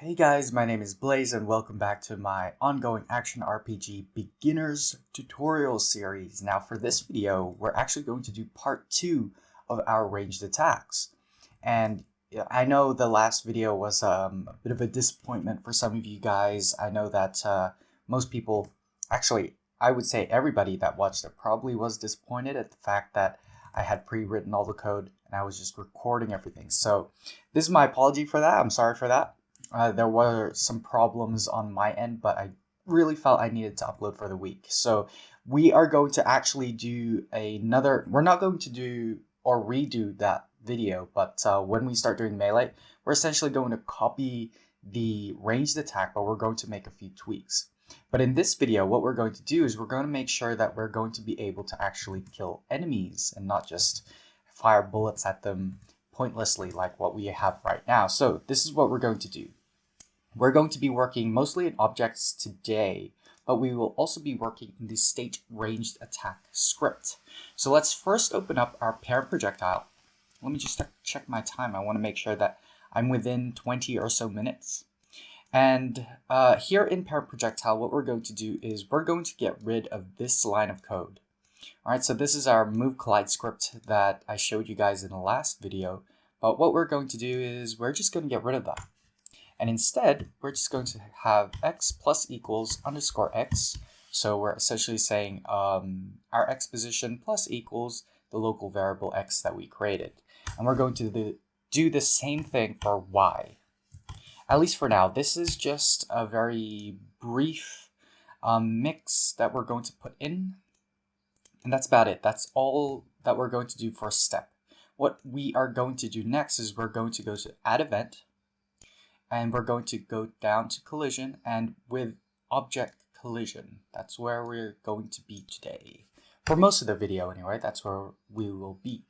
Hey guys, my name is Blaze and welcome back to my ongoing action RPG beginners tutorial series. Now for this video, we're actually going to do part 2 of our ranged attacks. And I know the last video was a bit of a disappointment for some of you guys. I know that most people, actually I would say everybody that watched it probably was disappointed at the fact that I had pre-written all the code and I was just recording everything. So this is my apology for that. I'm sorry for that. There were some problems on my end, but I really felt I needed to upload for the week. So we are going to actually do we're not going to do or redo that video, but when we start doing melee, we're essentially going to copy the ranged attack, but we're going to make a few tweaks. But in this video, what we're going to do is we're going to make sure that we're going to be able to actually kill enemies and not just fire bullets at them pointlessly like what we have right now. So this is what we're going to do. We're going to be working mostly in objects today, but we will also be working in the state ranged attack script. So let's first open up our parent projectile. Let me just check my time. I want to make sure that I'm within 20 or so minutes. And here in parent projectile, what we're going to do is we're going to get rid of this line of code. All right, so this is our move collide script that I showed you guys in the last video. But what we're going to do is we're just going to get rid of that. And instead, we're just going to have x plus equals underscore x. So we're essentially saying our x position plus equals the local variable x that we created. And we're going to do the same thing for y. At least for now, this is just a very brief mix that we're going to put in. And that's about it. That's all that we're going to do for a step. What we are going to do next is we're going to go to add event. And we're going to go down to collision and with object collision. That's where we're going to be today. For most of the video anyway, that's where we will be.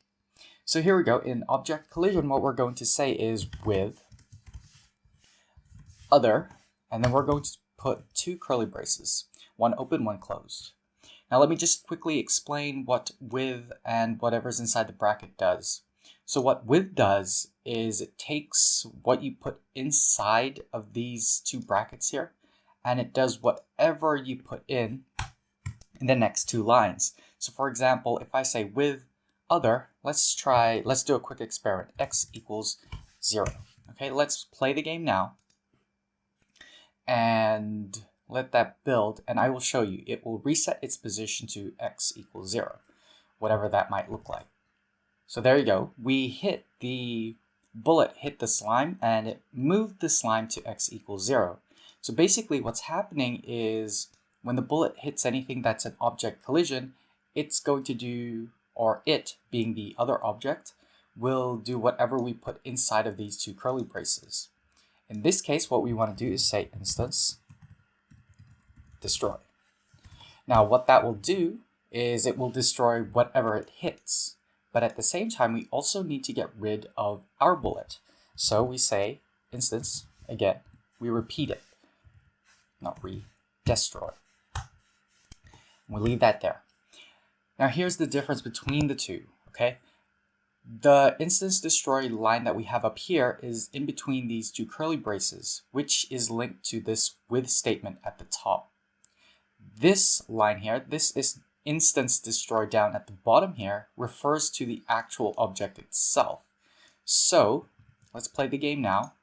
So here we go. In object collision, what we're going to say is with other, and then we're going to put two curly braces, one open, one closed. Now let me just quickly explain what with and whatever's inside the bracket does. So what with does is it takes what you put inside of these two brackets here, and it does whatever you put in the next two lines. So for example, if I say with other, let's do a quick experiment. X equals 0. Okay, let's play the game now and let that build, and I will show you. It will reset its position to x equals 0, whatever that might look like. So there you go. We hit the bullet, hit the slime, and it moved the slime to x equals 0. So basically what's happening is when the bullet hits anything that's an object collision, it's going to do, or it being the other object, will do whatever we put inside of these two curly braces. In this case, what we want to do is say instance destroy. Now what that will do is it will destroy whatever it hits. But at the same time, we also need to get rid of our bullet. So we say instance, again, we repeat it, not destroy. We leave that there. Now here's the difference between the two, okay? The instance destroy line that we have up here is in between these two curly braces, which is linked to this with statement at the top. This line here, this is instance destroy down at the bottom here, refers to the actual object itself. So let's play the game now.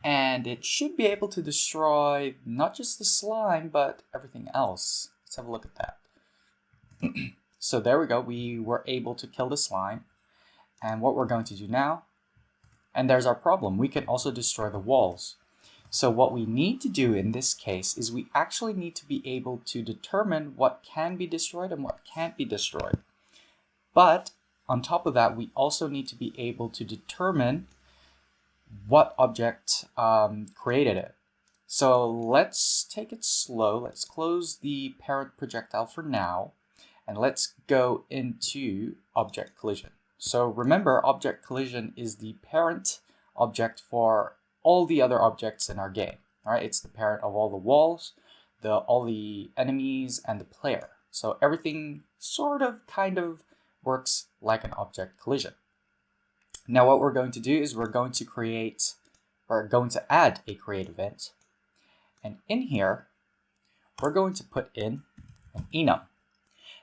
And it should be able to destroy not just the slime, but everything else. Let's have a look at that. So there we go. We were able to kill the slime. And what we're going to do now, and there's our problem. We can also destroy the walls. So what we need to do in this case is we actually need to be able to determine what can be destroyed and what can't be destroyed. But on top of that, we also need to be able to determine what object created it. So let's take it slow. Let's close the parent projectile for now, and let's go into object collision. So remember, object collision is the parent object for all the other objects in our game. All right, it's the parent of all the walls, all the enemies, and the player. So everything sort of kind of works like an object collision. Now what we're going to do is we're going to create we're going to add a create event. And in here, we're going to put in an enum.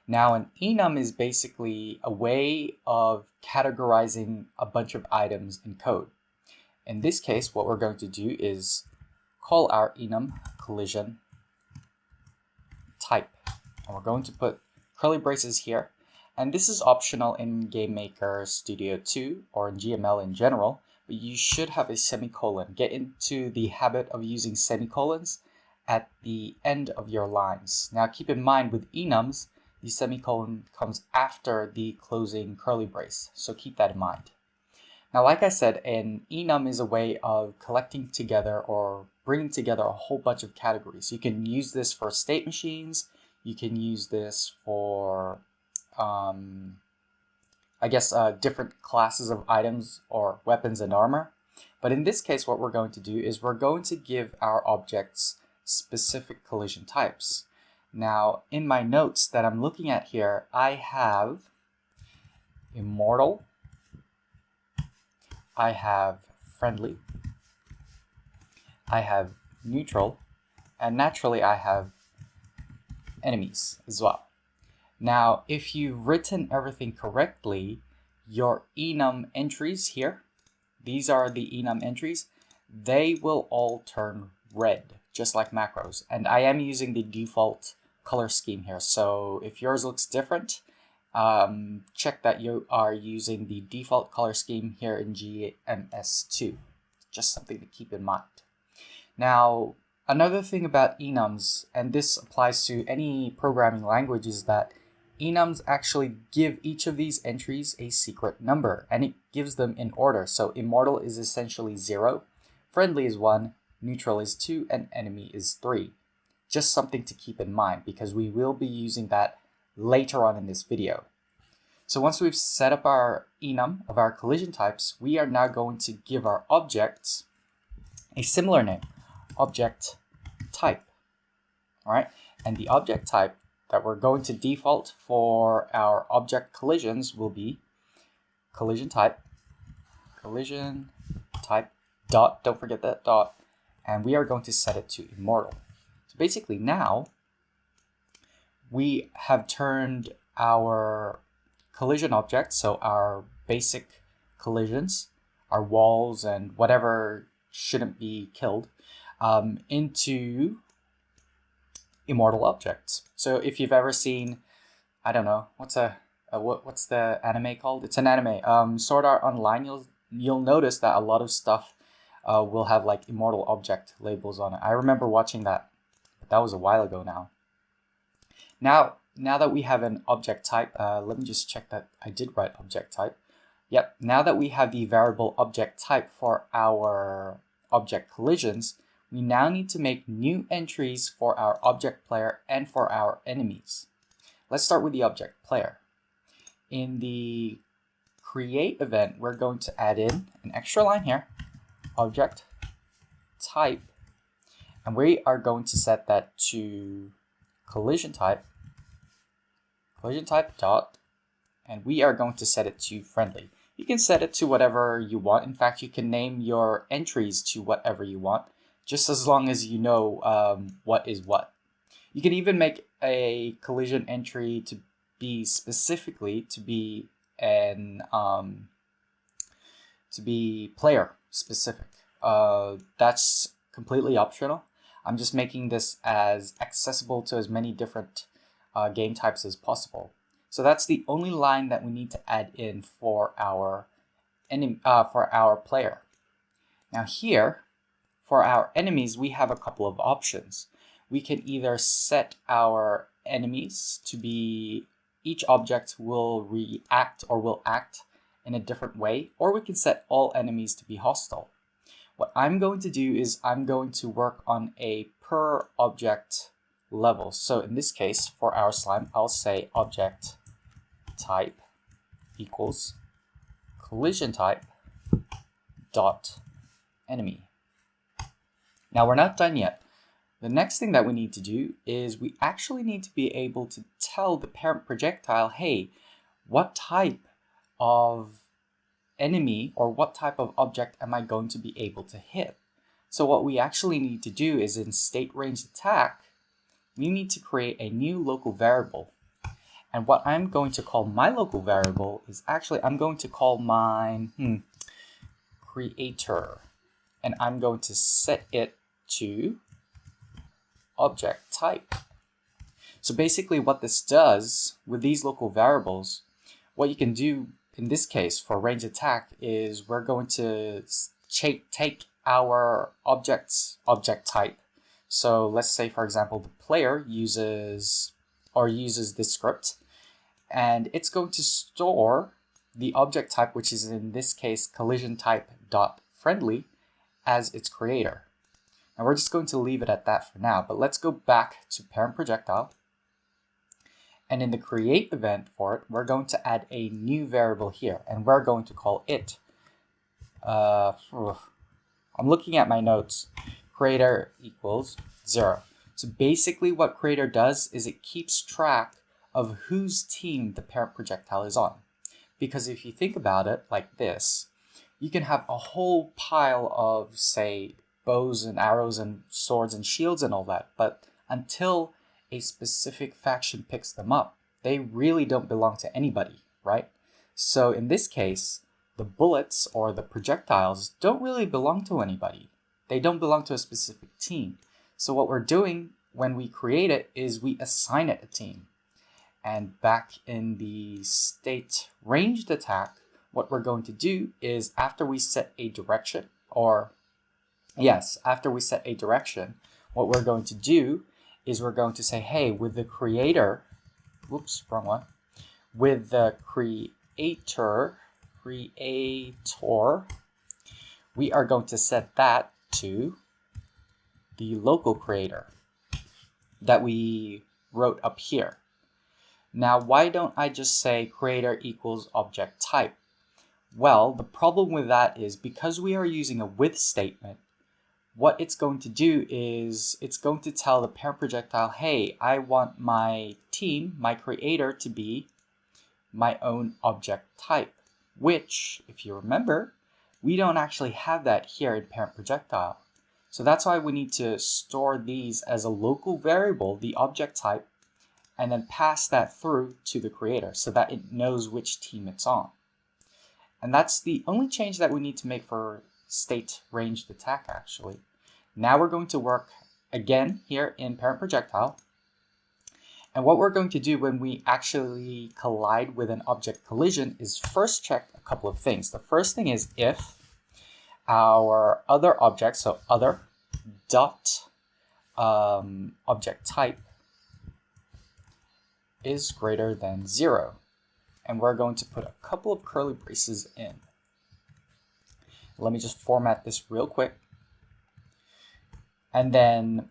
Now, an enum is basically a way of categorizing a bunch of items in code. In this case, what we're going to do is call our enum collision type. And we're going to put curly braces here. And this is optional in GameMaker Studio 2 or in GML in general, but you should have a semicolon. Get into the habit of using semicolons at the end of your lines. Now keep in mind with enums, the semicolon comes after the closing curly brace, so keep that in mind. Now, like I said, an enum is a way of collecting together or bringing together a whole bunch of categories. You can use this for state machines. You can use this for, different classes of items or weapons and armor. But in this case, what we're going to do is we're going to give our objects specific collision types. Now, in my notes that I'm looking at here, I have immortal, I have friendly, I have neutral, and naturally I have enemies as well. Now, if you've written everything correctly, your enum entries here, these are the enum entries, they will all turn red, just like macros. And I am using the default color scheme here. So if yours looks different, check that you are using the default color scheme here in GMS2. Just something to keep in mind. Now, another thing about enums, and this applies to any programming language, is that enums actually give each of these entries a secret number, and it gives them in order. So immortal is essentially 0, friendly is 1, neutral is 2, and enemy is 3. Just something to keep in mind because we will be using that later on in this video. So once we've set up our enum of our collision types, we are now going to give our objects a similar name, object type. All right, and the object type that we're going to default for our object collisions will be collision type dot, don't forget that dot, and we are going to set it to immortal. So basically now we have turned our collision objects, so our basic collisions, our walls and whatever shouldn't be killed, into immortal objects. So if you've ever seen, I don't know, what's the anime called? It's an anime. Sword Art Online. You'll notice that a lot of stuff will have like immortal object labels on it. I remember watching that, but that was a while ago now. Now that we have an object type, let me just check that I did write object type. Yep. Now that we have the variable object type for our object collisions, we now need to make new entries for our object player and for our enemies. Let's start with the object player. In the create event, we're going to add in an extra line here, object type, and we are going to set that to collision type dot, and we are going to set it to friendly. You can set it to whatever you want. In fact, you can name your entries to whatever you want, just as long as you know what is what. You can even make a collision entry to be specifically to be player specific. That's completely optional. I'm just making this as accessible to as many different game types as possible. So that's the only line that we need to add in for our player. Now here, for our enemies, we have a couple of options. We can either set our enemies to be, each object will react or will act in a different way, or we can set all enemies to be hostile. What I'm going to do is I'm going to work on a per object level. So in this case, for our slime, I'll say object type equals collision type dot enemy. Now we're not done yet. The next thing that we need to do is we actually need to be able to tell the parent projectile, hey, what type of enemy or what type of object am I going to be able to hit? So what we actually need to do is in state range attack, we need to create a new local variable. And what I'm going to call my local variable is actually, I'm going to call mine creator. And I'm going to set it to object type. So basically what this does with these local variables, what you can do in this case for range attack is we're going to take our object type. So let's say, for example, the player uses this script, and it's going to store the object type, which is in this case collision type dot friendly, as its creator. And we're just going to leave it at that for now, but let's go back to parent projectile. And in the create event for it, we're going to add a new variable here, and we're going to call it, I'm looking at my notes, creator equals 0. So basically what creator does is it keeps track of whose team the parent projectile is on. Because if you think about it like this, you can have a whole pile of, say, bows and arrows and swords and shields and all that, but until a specific faction picks them up, they really don't belong to anybody, right? So in this case, the bullets or the projectiles don't really belong to anybody. They don't belong to a specific team. So what we're doing when we create it is we assign it a team. And back in the state ranged attack, what we're going to do is after we set a direction, what we're going to do is we're going to say, hey, with the creator, whoops, wrong one, with the creator, we are going to set that to the local creator that we wrote up here. Now, why don't I just say creator equals object type? Well, the problem with that is because we are using a with statement, what it's going to do is it's going to tell the parent projectile, hey, I want my team, my creator, to be my own object type, which, if you remember, we don't actually have that here in parent projectile. So that's why we need to store these as a local variable, the object type, and then pass that through to the creator so that it knows which team it's on. And that's the only change that we need to make for state ranged attack, actually. Now we're going to work again here in parent projectile. And what we're going to do when we actually collide with an object collision is first check a couple of things. The first thing is if our other object, so other dot object type is greater than 0. And we're going to put a couple of curly braces in. Let me just format this real quick. And then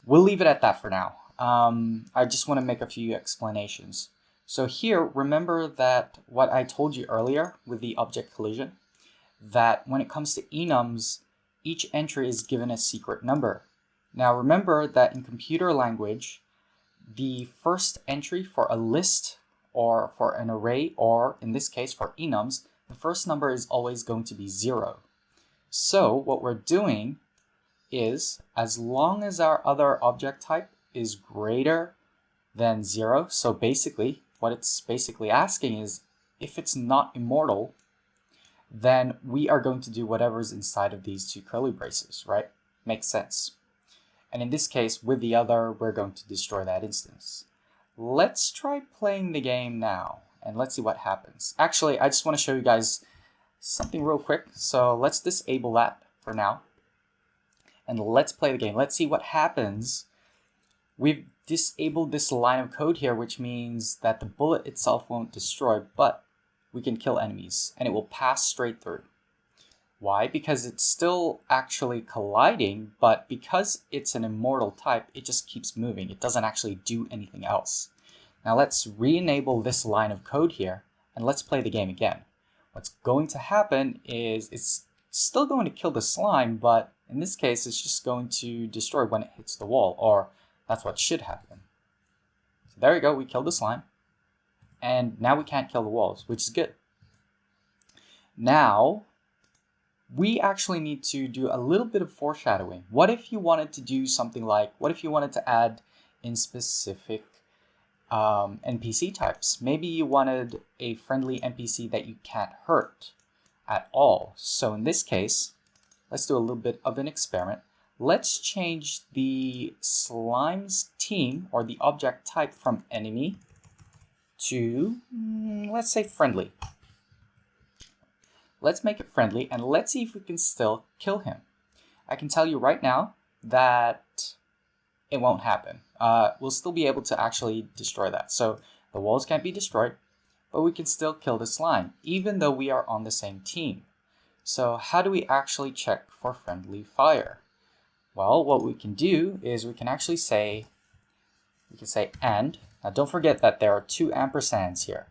we'll leave it at that for now. I just want to make a few explanations. So here, remember that what I told you earlier with the object collision, that when it comes to enums, each entry is given a secret number. Now remember that in computer language, the first entry for a list or for an array, or in this case for enums, the first number is always going to be 0. So what we're doing is, as long as our other object type is greater than 0, so basically what it's basically asking is if it's not immortal, then we are going to do whatever's inside of these two curly braces, right? Makes sense. And in this case, with the other, we're going to destroy that instance. Let's try playing the game now, and let's see what happens. Actually, I just want to show you guys something real quick. So let's disable that for now. And let's play the game. Let's see what happens. We've disabled this line of code here, which means that the bullet itself won't destroy, but we can kill enemies, and it will pass straight through. Why? Because it's still actually colliding, but because it's an immortal type, it just keeps moving. It doesn't actually do anything else. Now let's re-enable this line of code here, and let's play the game again. What's going to happen is it's still going to kill the slime, but in this case, it's just going to destroy when it hits the wall, or that's what should happen. So there we go, we killed the slime, and now we can't kill the walls, which is good. Now, we actually need to do a little bit of foreshadowing. What if you wanted to do something like, what if you wanted to add in specific NPC types? Maybe you wanted a friendly NPC that you can't hurt at all. So in this case, let's do a little bit of an experiment. Let's change the slime's team or the object type from enemy to, let's say, friendly. Let's make it friendly and let's see if we can still kill him. I can tell you right now that it won't happen. We'll still be able to actually destroy that. So the walls can't be destroyed, but we can still kill the slime, even though we are on the same team. So how do we actually check for friendly fire? Well, what we can do is we can actually say, and. Now don't forget that there are two ampersands here.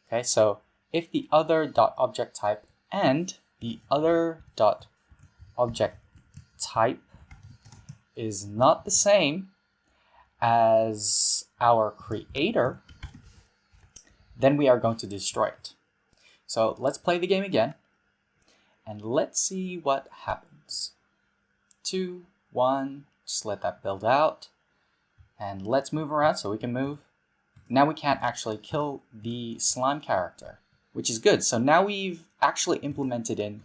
Okay, so if the other dot object type and the other dot object type is not the same as our creator, then we are going to destroy it. So let's play the game again and let's see what happens. 2, 1, just let that build out and let's move around so we can move. Now we can't actually kill the slime character, which is good. So now we've actually implemented in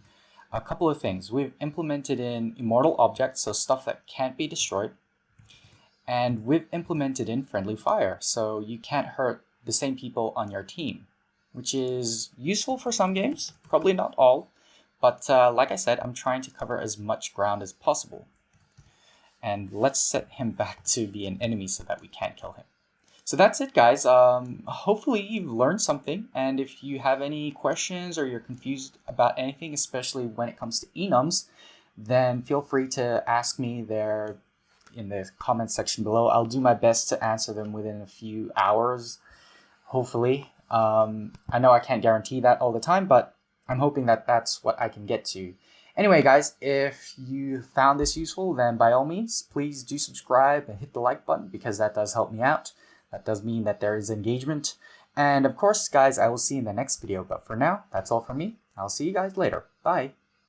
a couple of things. We've implemented in immortal objects, so stuff that can't be destroyed. And we've implemented in friendly fire, so you can't hurt the same people on your team, which is useful for some games, probably not all. But like I said, I'm trying to cover as much ground as possible. And let's set him back to be an enemy so that we can't kill him. So that's it, guys. Hopefully you've learned something, and if you have any questions or you're confused about anything, especially when it comes to enums, then feel free to ask me there in the comment section below. I'll do my best to answer them within a few hours, hopefully. I know I can't guarantee that all the time, but I'm hoping that that's what I can get to. Anyway, guys, if you found this useful, then by all means, please do subscribe and hit the like button because that does help me out. That does mean that there is engagement. And of course, guys, I will see you in the next video. But for now, that's all from me. I'll see you guys later. Bye.